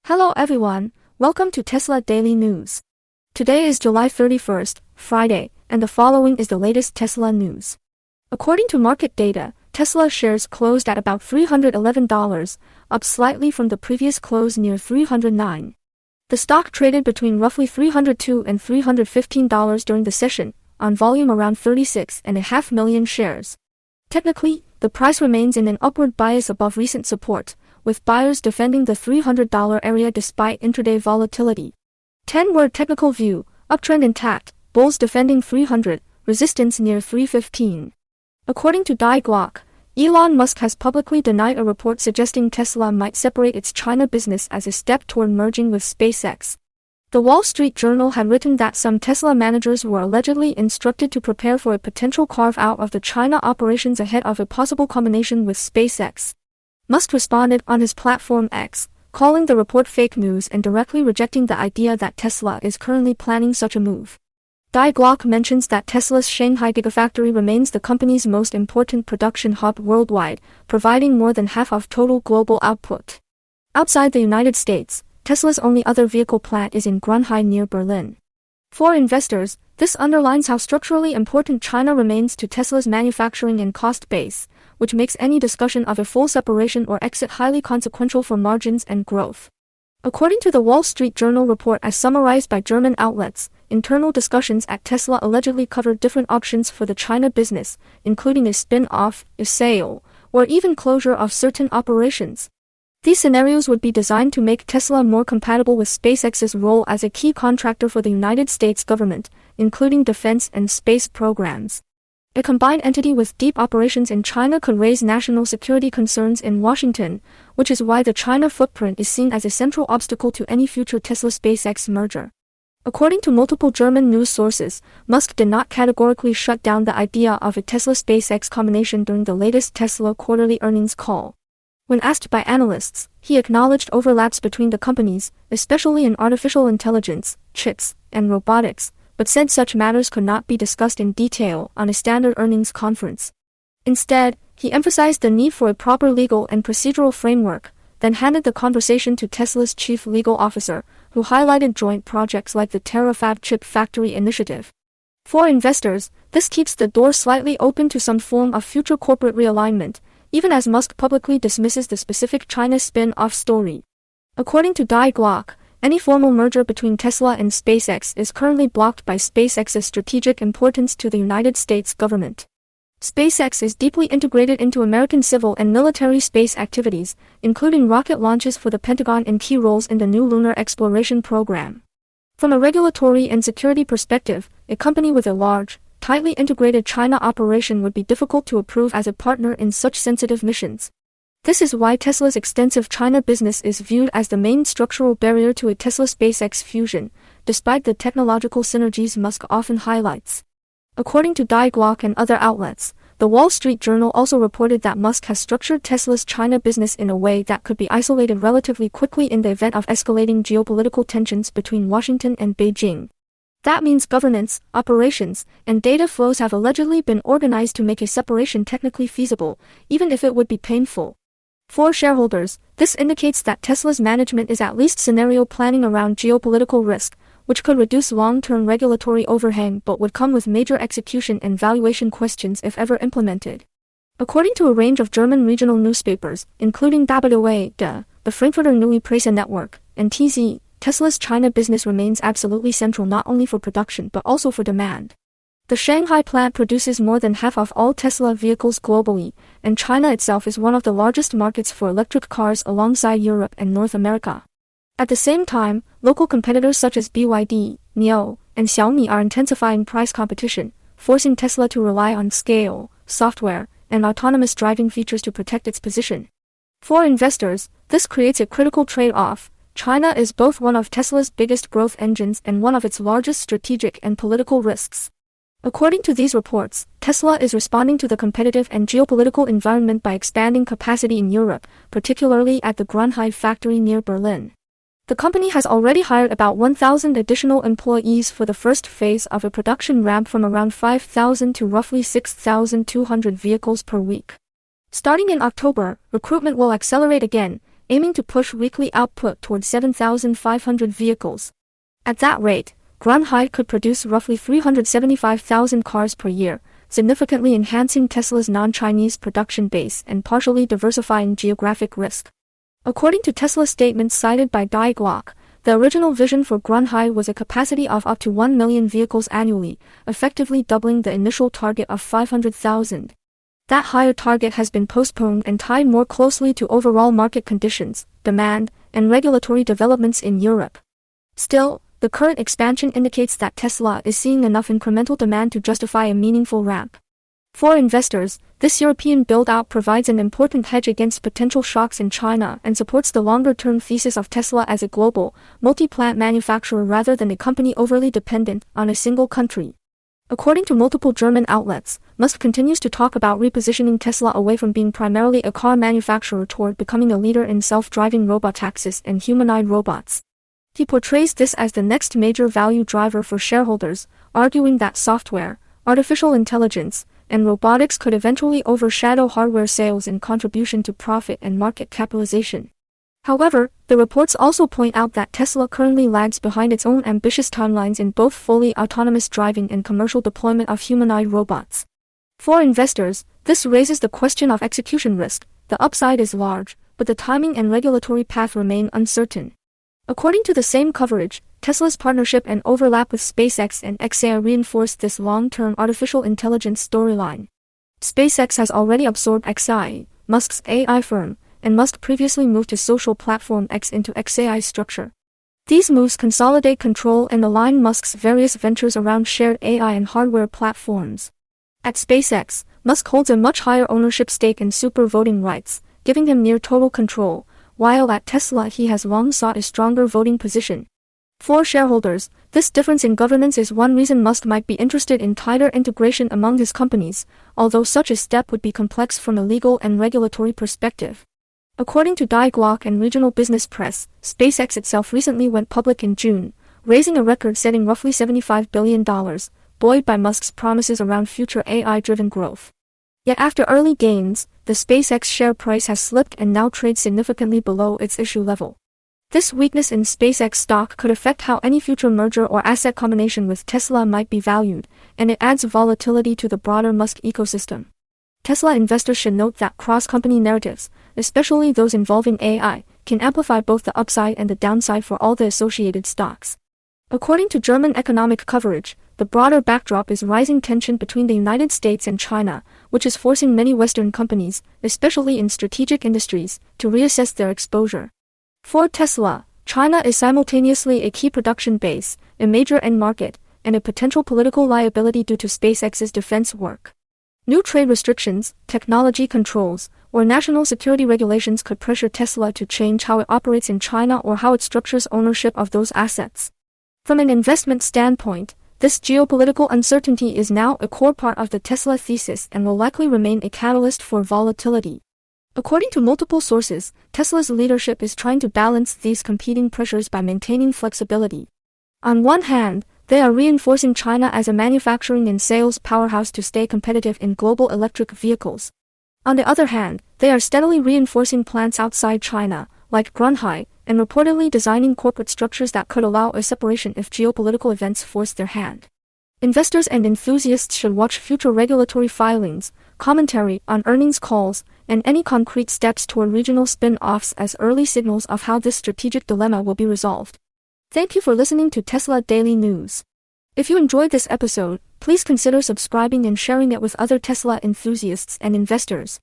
Hello everyone, welcome to Tesla Daily News. Today is July 31st, Friday, and the following is the latest Tesla news. According to market data, Tesla shares closed at about $311, up slightly from the previous close near $309. The stock traded between roughly $302 and $315 during the session, on volume around 36.5 million shares. Technically, the price remains in an upward bias above recent support, with buyers defending the $300 area despite intraday volatility. 10-word technical view, uptrend intact, bulls defending 300, resistance near 315. According to Glock, Elon Musk has publicly denied a report suggesting Tesla might separate its China business as a step toward merging with SpaceX. The Wall Street Journal had written that some Tesla managers were allegedly instructed to prepare for a potential carve-out of the China operations ahead of a possible combination with SpaceX. Musk responded on his platform X, calling the report fake news and directly rejecting the idea that Tesla is currently planning such a move. Glock mentions that Tesla's Shanghai Gigafactory remains the company's most important production hub worldwide, providing more than half of total global output. Outside the United States, Tesla's only other vehicle plant is in Grünheide near Berlin. For investors, this underlines how structurally important China remains to Tesla's manufacturing and cost base, which makes any discussion of a full separation or exit highly consequential for margins and growth. According to the Wall Street Journal report as summarized by German outlets, internal discussions at Tesla allegedly covered different options for the China business, including a spin-off, a sale, or even closure of certain operations. These scenarios would be designed to make Tesla more compatible with SpaceX's role as a key contractor for the United States government, including defense and space programs. A combined entity with deep operations in China could raise national security concerns in Washington, which is why the China footprint is seen as a central obstacle to any future Tesla-SpaceX merger. According to multiple German news sources, Musk did not categorically shut down the idea of a Tesla-SpaceX combination during the latest Tesla quarterly earnings call. When asked by analysts, he acknowledged overlaps between the companies, especially in artificial intelligence, chips, and robotics, but said such matters could not be discussed in detail on a standard earnings conference. Instead, he emphasized the need for a proper legal and procedural framework, then handed the conversation to Tesla's chief legal officer, who highlighted joint projects like the Terafab chip factory initiative. For investors, this keeps the door slightly open to some form of future corporate realignment, even as Musk publicly dismisses the specific China spin-off story. According to Glock, any formal merger between Tesla and SpaceX is currently blocked by SpaceX's strategic importance to the United States government. SpaceX is deeply integrated into American civil and military space activities, including rocket launches for the Pentagon and key roles in the new lunar exploration program. From a regulatory and security perspective, a company with a large, tightly integrated China operation would be difficult to approve as a partner in such sensitive missions. This is why Tesla's extensive China business is viewed as the main structural barrier to a Tesla-SpaceX fusion, despite the technological synergies Musk often highlights. According to Glock and other outlets, the Wall Street Journal also reported that Musk has structured Tesla's China business in a way that could be isolated relatively quickly in the event of escalating geopolitical tensions between Washington and Beijing. That means governance, operations, and data flows have allegedly been organized to make a separation technically feasible, even if it would be painful. For shareholders, this indicates that Tesla's management is at least scenario planning around geopolitical risk, which could reduce long-term regulatory overhang but would come with major execution and valuation questions if ever implemented. According to a range of German regional newspapers, including the Frankfurter Neue Presse Network, and TZ, Tesla's China business remains absolutely central not only for production but also for demand. The Shanghai plant produces more than half of all Tesla vehicles globally, and China itself is one of the largest markets for electric cars alongside Europe and North America. At the same time, local competitors such as BYD, NIO, and Xiaomi are intensifying price competition, forcing Tesla to rely on scale, software, and autonomous driving features to protect its position. For investors, this creates a critical trade-off. China is both one of Tesla's biggest growth engines and one of its largest strategic and political risks. According to these reports, Tesla is responding to the competitive and geopolitical environment by expanding capacity in Europe, particularly at the Grünheide factory near Berlin. The company has already hired about 1,000 additional employees for the first phase of a production ramp from around 5,000 to roughly 6,200 vehicles per week. Starting in October, recruitment will accelerate again, aiming to push weekly output toward 7,500 vehicles. At that rate, Grünheide could produce roughly 375,000 cars per year, significantly enhancing Tesla's non-Chinese production base and partially diversifying geographic risk. According to Tesla statements cited by Die Glock, the original vision for Grünheide was a capacity of up to 1 million vehicles annually, effectively doubling the initial target of 500,000. That higher target has been postponed and tied more closely to overall market conditions, demand, and regulatory developments in Europe. Still, the current expansion indicates that Tesla is seeing enough incremental demand to justify a meaningful ramp. For investors, this European build-out provides an important hedge against potential shocks in China and supports the longer-term thesis of Tesla as a global, multi-plant manufacturer rather than a company overly dependent on a single country. According to multiple German outlets, Musk continues to talk about repositioning Tesla away from being primarily a car manufacturer toward becoming a leader in self-driving robotaxis and humanoid robots. He portrays this as the next major value driver for shareholders, arguing that software, artificial intelligence, and robotics could eventually overshadow hardware sales in contribution to profit and market capitalization. However, the reports also point out that Tesla currently lags behind its own ambitious timelines in both fully autonomous driving and commercial deployment of humanoid robots. For investors, this raises the question of execution risk. The upside is large, but the timing and regulatory path remain uncertain. According to the same coverage, Tesla's partnership and overlap with SpaceX and xAI reinforced this long-term artificial intelligence storyline. SpaceX has already absorbed xAI, Musk's AI firm, and Musk previously moved his social platform X into xAI's structure. These moves consolidate control and align Musk's various ventures around shared AI and hardware platforms. At SpaceX, Musk holds a much higher ownership stake and super voting rights, giving him near total control, while at Tesla he has long sought a stronger voting position. For shareholders, this difference in governance is one reason Musk might be interested in tighter integration among his companies, although such a step would be complex from a legal and regulatory perspective. According to Die Glock and regional business press, SpaceX itself recently went public in June, raising a record-setting roughly $75 billion, buoyed by Musk's promises around future AI-driven growth. Yet after early gains, the SpaceX share price has slipped and now trades significantly below its issue level. This weakness in SpaceX stock could affect how any future merger or asset combination with Tesla might be valued, and it adds volatility to the broader Musk ecosystem. Tesla investors should note that cross-company narratives, especially those involving AI, can amplify both the upside and the downside for all the associated stocks. According to German economic coverage, the broader backdrop is rising tension between the United States and China, which is forcing many Western companies, especially in strategic industries, to reassess their exposure. For Tesla, China is simultaneously a key production base, a major end market, and a potential political liability due to SpaceX's defense work. New trade restrictions, technology controls, or national security regulations could pressure Tesla to change how it operates in China or how it structures ownership of those assets. From an investment standpoint, this geopolitical uncertainty is now a core part of the Tesla thesis and will likely remain a catalyst for volatility. According to multiple sources, Tesla's leadership is trying to balance these competing pressures by maintaining flexibility. On one hand, they are reinforcing China as a manufacturing and sales powerhouse to stay competitive in global electric vehicles. On the other hand, they are steadily reinforcing plants outside China, like Grünheide, and reportedly designing corporate structures that could allow a separation if geopolitical events force their hand. Investors and enthusiasts should watch future regulatory filings, commentary on earnings calls, and any concrete steps toward regional spin-offs as early signals of how this strategic dilemma will be resolved. Thank you for listening to Tesla Daily News. If you enjoyed this episode, please consider subscribing and sharing it with other Tesla enthusiasts and investors.